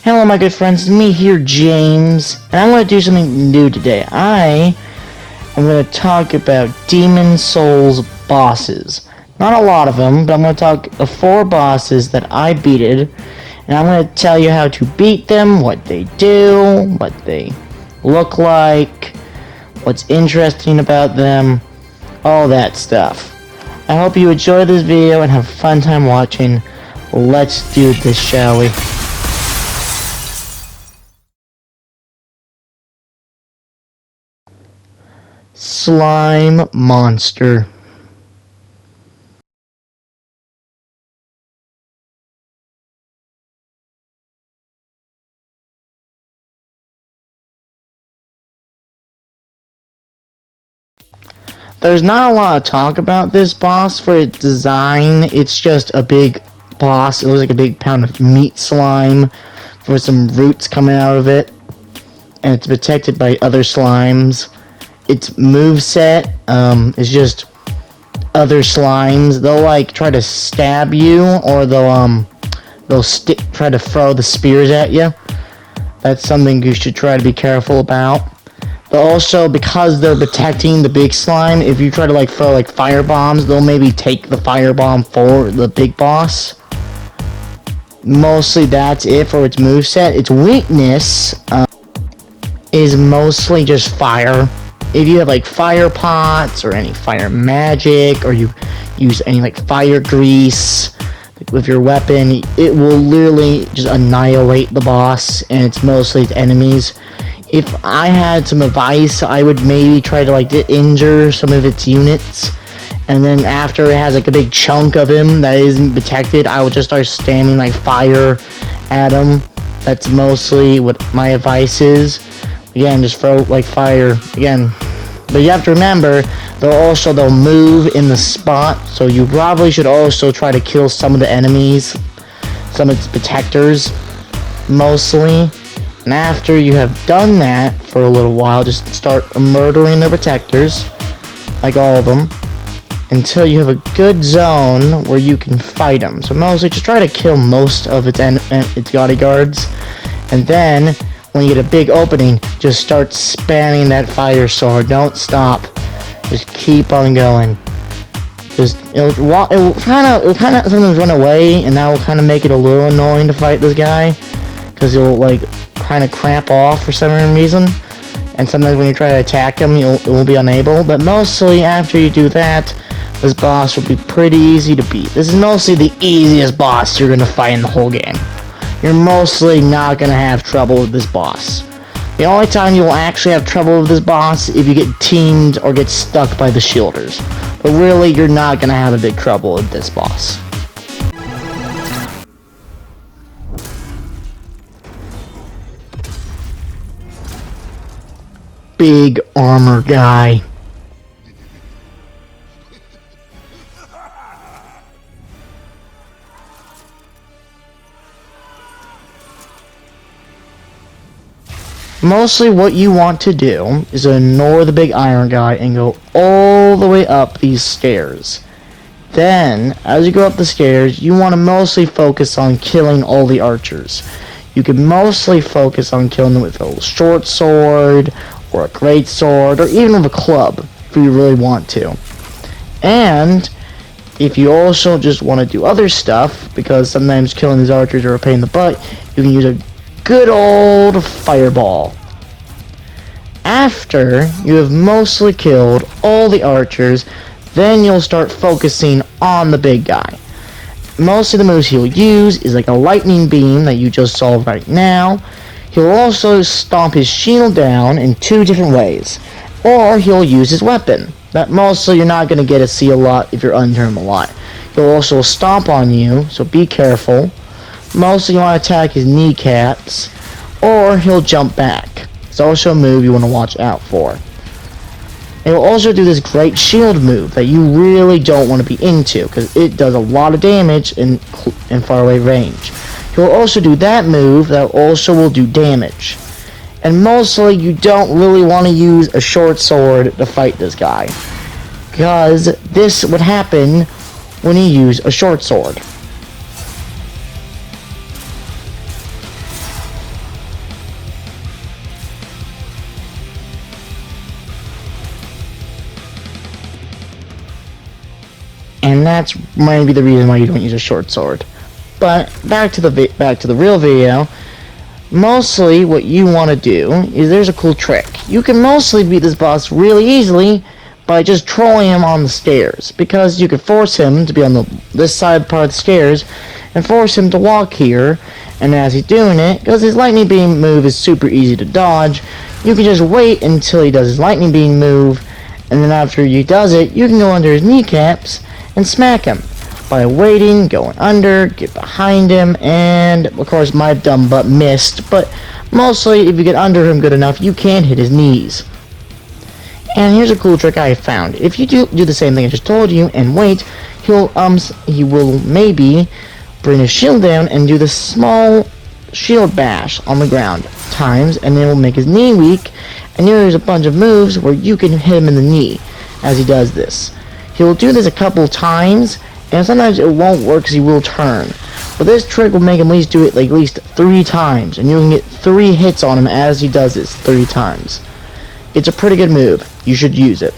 Hello my good friends, it's me here, James, and I'm going to do something new today. I am going to talk about Demon Souls bosses. Not a lot of them, but I'm going to talk of 4 bosses that I beated, and I'm going to tell you how to beat them, what they do, what they look like, what's interesting about them, all that stuff. I hope you enjoy this video and have a fun time watching. Let's do this, shall we? Slime Monster. There's not a lot of talk about this boss for its design. It's just a big boss. It looks like a big pound of meat slime with some roots coming out of it. And it's protected by other slimes. Its moveset is just other slimes. They'll like try to stab you, or they'll try to throw the spears at you. That's something you should try to be careful about. But also, because they're protecting the big slime, if you try to like throw like fire bombs, they'll maybe take the firebomb for the big boss. Mostly that's it for its moveset. Its weakness is mostly just fire. If you have like fire pots or any fire magic, or you use any like fire grease with your weapon, it will literally just annihilate the boss, and it's mostly its enemies. If I had some advice, I would maybe try to like injure some of its units, and then after it has like a big chunk of him that isn't protected, I would just start spamming like fire at him. That's mostly what my advice is. Again, just throw like fire again. But you have to remember, they'll move in the spot, so you probably should also try to kill some of the enemies, some of its protectors, mostly. And after you have done that for a little while, just start murdering the protectors, like all of them, until you have a good zone where you can fight them. So mostly just try to kill most of its bodyguards, and then when you get a big opening, just start spamming that fire sword. Don't stop. Just keep on going. It'll kind of sometimes run away, and that will kind of make it a little annoying to fight this guy, because he'll like kind of cramp off for some reason, and sometimes when you try to attack him, it will be unable. But mostly after you do that, this boss will be pretty easy to beat. This is mostly the easiest boss you're gonna fight in the whole game. You're mostly not gonna have trouble with this boss. The only time you will actually have trouble with this boss if you get teamed or get stuck by the shielders. But really, you're not gonna have a big trouble with this boss. Big armor guy. Mostly what you want to do is ignore the big iron guy and go all the way up these stairs. Then, as you go up the stairs, you want to mostly focus on killing all the archers. You can mostly focus on killing them with a short sword, or a great sword, or even with a club, if you really want to. And if you also just want to do other stuff, because sometimes killing these archers are a pain in the butt, you can use a good old fireball. After you have mostly killed all the archers, then you'll start focusing on the big guy. Most of the moves he'll use is like a lightning beam that you just saw right now. He'll also stomp his shield down in 2 different ways, or he'll use his weapon. That mostly you're not going to get to see a lot if you're under him a lot. He'll also stomp on you, so be careful. Mostly you want to attack his kneecaps, or he'll jump back. It's also a move you want to watch out for. It will also do this great shield move that you really don't want to be into, because it does a lot of damage in faraway range. He'll also do that move that also will do damage. And mostly you don't really want to use a short sword to fight this guy, because this would happen when you use a short sword. and that's maybe the reason why you don't use a short sword. But back to the real video. Mostly what you want to do is there's a cool trick. You can mostly beat this boss really easily by just trolling him on the stairs, because you can force him to be on this side part of the stairs and force him to walk here, and as he's doing it, because his lightning beam move is super easy to dodge, you can just wait until he does his lightning beam move, and then after he does it, you can go under his kneecaps and smack him by waiting, going under, get behind him, and of course my dumb butt missed, but mostly if you get under him good enough, you can hit his knees. And here's a cool trick I found. If you do the same thing I just told you and wait, he will maybe bring his shield down and do the small shield bash on the ground times, and it will make his knee weak, and there's a bunch of moves where you can hit him in the knee as he does this. He will do this a couple times, and sometimes it won't work because he will turn. But this trick will make him at least do it like at least 3 times, and you can get 3 hits on him as he does this 3 times. It's a pretty good move. You should use it.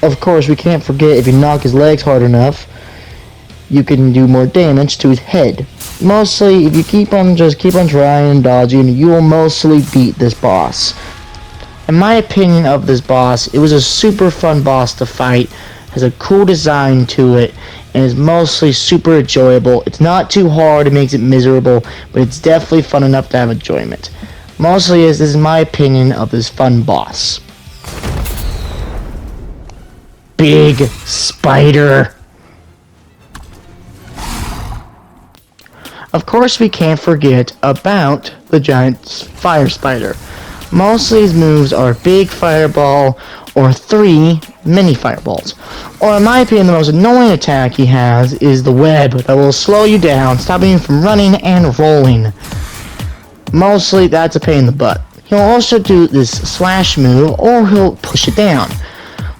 Of course, we can't forget if you knock his legs hard enough, you can do more damage to his head. Mostly, if you keep on trying and dodging, you will mostly beat this boss. In my opinion of this boss, it was a super fun boss to fight, has a cool design to it, and is mostly super enjoyable. It's not too hard, it makes it miserable, but it's definitely fun enough to have enjoyment. Mostly, this is my opinion of this fun boss. Big Spider. Of course, we can't forget about the giant fire spider. Mostly his moves are big fireball or 3 mini fireballs. Or in my opinion, the most annoying attack he has is the web that will slow you down, stopping you from running and rolling. Mostly that's a pain in the butt. He'll also do this slash move, or he'll push it down,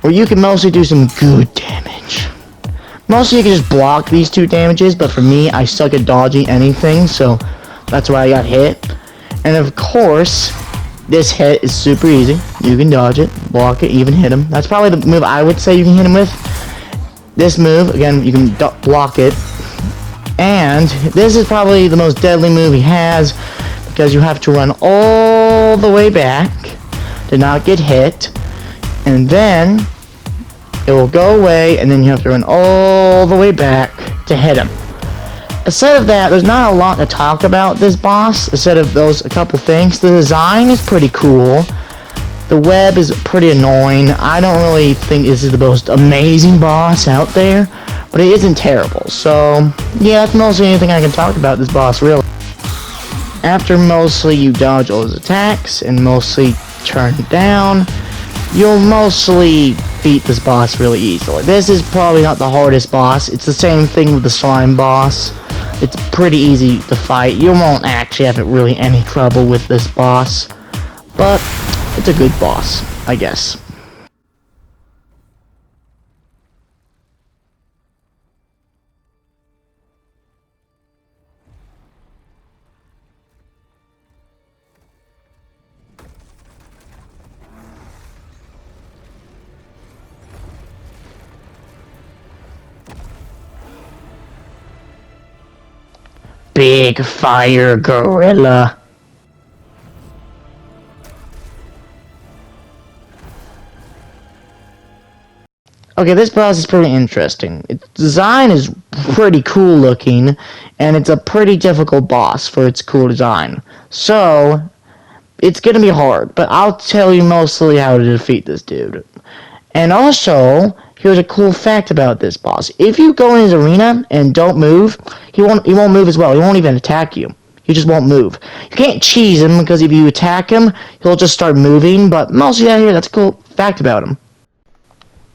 where you can mostly do some good damage. Mostly you can just block these 2 damages, but for me, I suck at dodging anything, so that's why I got hit. And of course, this hit is super easy. You can dodge it, block it, even hit him. That's probably the move I would say you can hit him with. This move, again, you can block it. And this is probably the most deadly move he has, because you have to run all the way back to not get hit, and then it will go away, and then you have to run all the way back to hit him. Instead of that, there's not a lot to talk about this boss. Instead of those a couple things, the design is pretty cool. The web is pretty annoying. I don't really think this is the most amazing boss out there, but it isn't terrible. So yeah, that's mostly anything I can talk about this boss, really. After mostly you dodge all his attacks and mostly turn down, you'll mostly beat this boss really easily. This is probably not the hardest boss. It's the same thing with the slime boss. It's pretty easy to fight. You won't actually have really any trouble with this boss, but it's a good boss, I guess. Big Fire Gorilla. Okay, this boss is pretty interesting. Its design is pretty cool looking, and it's a pretty difficult boss for its cool design. So, it's gonna be hard, but I'll tell you mostly how to defeat this dude. And also, here's a cool fact about this boss. If you go in his arena and don't move, he won't move as well. He won't even attack you. He just won't move. You can't cheese him, because if you attack him, he'll just start moving, but mostly out here, that's a cool fact about him.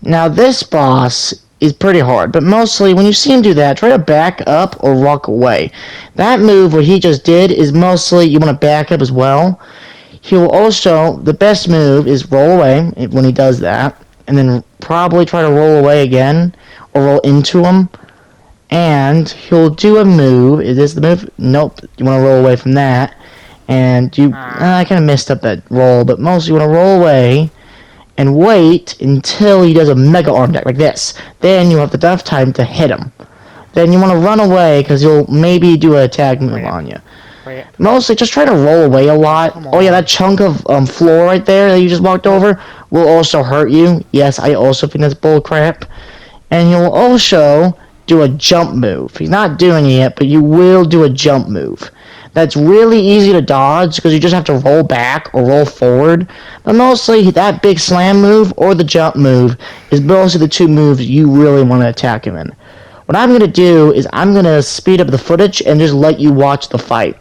Now, this boss is pretty hard, but mostly when you see him do that, try to back up or walk away. That move, what he just did, is mostly you want to back up as well. He will also, the best move is roll away when he does that, and then probably try to roll away again, or roll into him, and he'll do a move. Is this the move? Nope, you want to roll away from that, and I kind of messed up that roll, but mostly you want to roll away, and wait until he does a mega arm attack like this. Then you have enough time to hit him. Then you want to run away because he'll maybe do an attack move on you. Mostly just try to roll away a lot. Oh yeah, that chunk of floor right there that you just walked over will also hurt you. Yes, I also think that's bullcrap. And he'll also do a jump move. He's not doing it yet, but you will do a jump move. That's really easy to dodge because you just have to roll back or roll forward. But mostly that big slam move or the jump move is mostly the two moves you really want to attack him in. What I'm going to do is I'm going to speed up the footage and just let you watch the fight.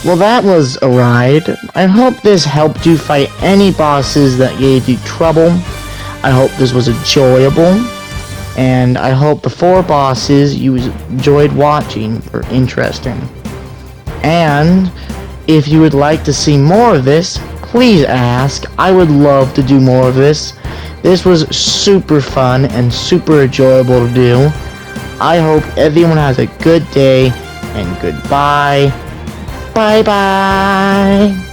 Well, that was a ride. I hope this helped you fight any bosses that gave you trouble. I hope this was enjoyable. And I hope the 4 bosses you enjoyed watching were interesting. And if you would like to see more of this, please ask. I would love to do more of this. This was super fun and super enjoyable to do. I hope everyone has a good day and goodbye. Bye bye.